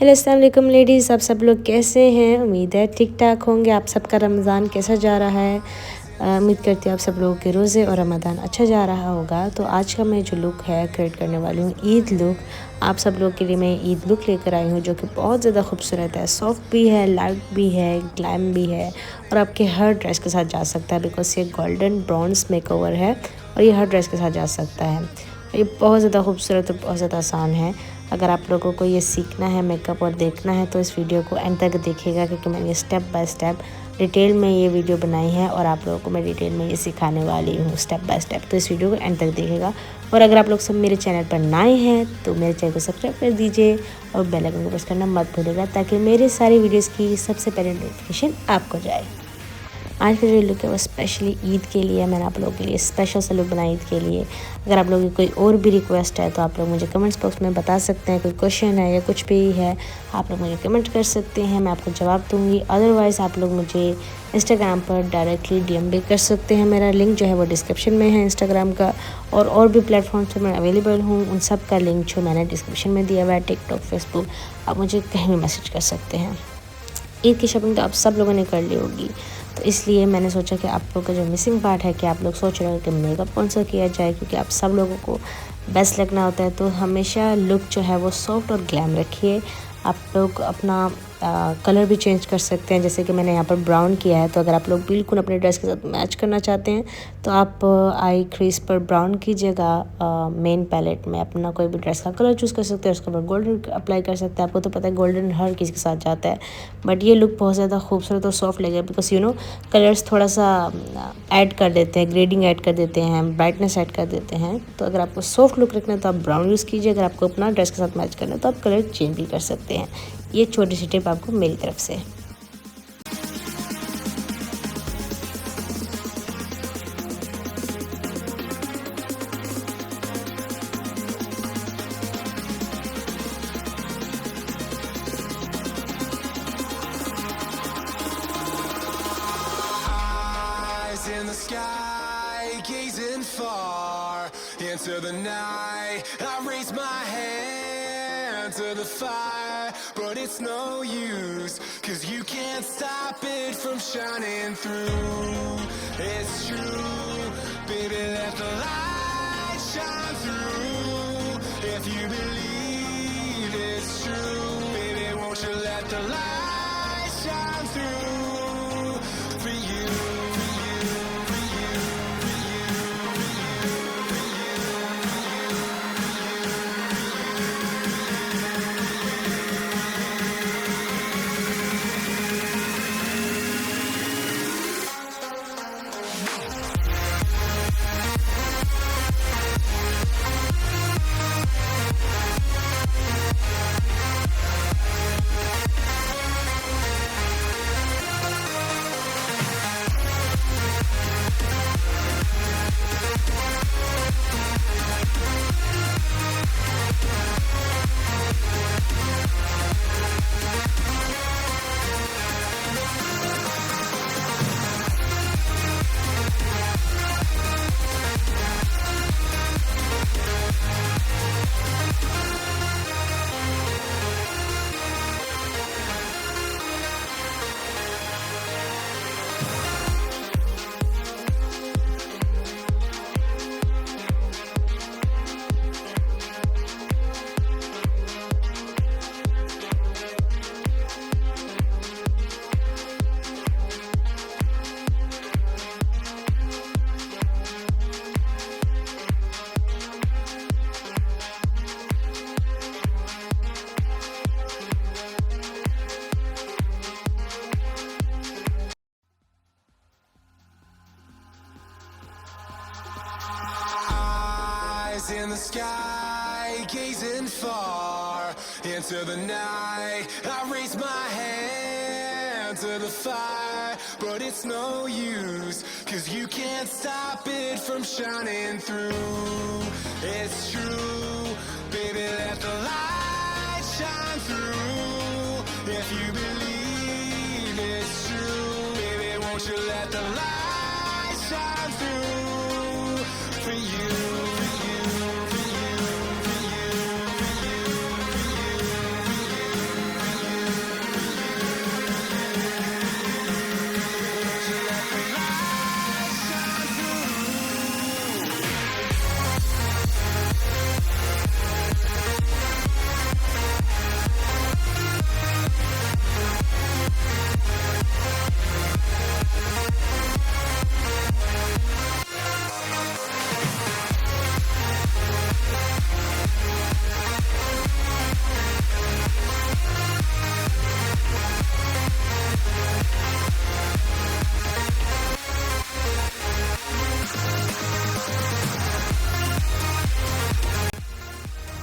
Hello अस्सलाम वालेकुम ladies, आप सब लोग कैसे हैं। उम्मीद है ठीक ठाक होंगे। आप सबका रमज़ान कैसा जा रहा है। उम्मीद करती हूँ आप सब लोगों के रोज़े और रमज़ान अच्छा जा रहा होगा। तो आज का मैं जो लुक है क्रिएट करने वाली हूँ ईद लुक। आप सब लोगों के लिए मैं ईद लुक लेकर आई हूँ जो कि बहुत ज़्यादा खूबसूरत है, सॉफ्ट भी है, लाइट भी है, ग्लैम भी है और आपके हर ड्रेस के साथ जा सकता है बिकॉज ये गोल्डन ब्रॉन्ज मेकओवर है और ये हर ड्रेस के साथ जा सकता है। ये बहुत ज़्यादा खूबसूरत और बहुत ज़्यादा आसान है। अगर आप लोगों को ये सीखना है मेकअप और देखना है तो इस वीडियो को एंड तक देखिएगा क्योंकि मैंने स्टेप बाय स्टेप डिटेल में ये वीडियो बनाई है और आप लोगों को मैं डिटेल में ये सिखाने वाली हूँ स्टेप बाय स्टेप। तो इस वीडियो को एंड तक देखिएगा और अगर आप लोग सब मेरे चैनल पर नए हैं तो मेरे चैनल को सब्सक्राइब कर दीजिए और बेल आइकन को प्रेस करना मत भूलिएगा ताकि मेरे सारी वीडियोज़ की सबसे पहले नोटिफिकेशन आपको जाए। आज का जो लुक है वो स्पेशली ईद के लिए मैंने आप लोगों के लिए स्पेशल सा लुक बनाया ईद के लिए। अगर आप लोगों की कोई और भी रिक्वेस्ट है तो आप लोग मुझे कमेंट्स बॉक्स में बता सकते हैं। कोई क्वेश्चन है या कुछ भी है आप लोग मुझे कमेंट कर सकते हैं, मैं आपको जवाब दूंगी। अदरवाइज़ आप लोग मुझे इंस्टाग्राम पर डायरेक्टली डीएम भी कर सकते हैं। मेरा लिंक जो है वो डिस्क्रिप्शन में है इंस्टाग्राम का और भी प्लेटफॉर्म्स पर मैं अवेलेबल हूँ। उन सब का लिंक जो मैंने डिस्क्रिप्शन में दिया हुआ है, टिकटॉक, फेसबुक, आप मुझे कहीं भी मैसेज कर सकते हैं। ईद की शॉपिंग तो आप सब लोगों ने कर ली होगी तो इसलिए मैंने सोचा कि आप लोग का जो मिसिंग पार्ट है कि आप लोग सोच रहे हो कि मेकअप कौन सा किया जाए क्योंकि आप सब लोगों को बेस्ट लगना होता है। तो हमेशा लुक जो है वो सॉफ्ट और ग्लैम रखिए। आप लोग अपना कलर भी चेंज कर सकते हैं, जैसे कि मैंने यहाँ पर ब्राउन किया है। तो अगर आप लोग बिल्कुल अपने ड्रेस के साथ मैच करना चाहते हैं तो आप आई क्रीज पर ब्राउन कीजिएगा। मेन पैलेट में अपना कोई भी ड्रेस का कलर चूज़ कर सकते हैं, उसके ऊपर गोल्डन अप्लाई कर सकते हैं। आपको तो पता है गोल्डन हर किसी के साथ जाता है, बट ये लुक बहुत ज़्यादा खूबसूरत और सॉफ्ट लगेगा बिकॉज कलर्स थोड़ा सा ऐड कर देते हैं, ग्रेडिंग ऐड कर देते हैं, ब्राइटनेस ऐड कर देते हैं। तो अगर आपको सॉफ्ट लुक रखना है तो आप ब्राउन यूज़ कीजिए। अगर आपको अपना ड्रेस के साथ मैच करना है तो आप कलर चेंज भी कर सकते हैं। ये छोटी सी टिप आपको मेरी तरफ से। In the sky, gazing far into the night, I raise my hand to the fire, but it's no use, 'cause you can't stop it from shining through. It's true, baby, let the light shine through. If you believe it's true, baby, won't you let the light shine through for you. In the sky, gazing far into the night, I raise my hand to the fire, but it's no use, 'cause you can't stop it from shining through. It's true, baby, let the light shine through. If you believe it's true, baby, won't you let the light shine through for you.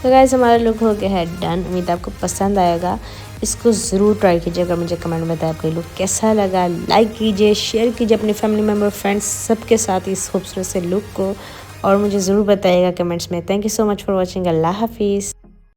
तो guys हमारा look हो गया है done. उम्मीद आपको पसंद आएगा, इसको ज़रूर ट्राई कीजिएगा। मुझे कमेंट में बताएं आपको लुक कैसा लगा। लाइक कीजिए, शेयर कीजिए अपने फैमिली मेम्बर फ्रेंड्स सबके साथ इस खूबसूरत से लुक को, और मुझे ज़रूर बताइएगा कमेंट्स में। Thank you so much for watching. अल्लाह हाफिज़।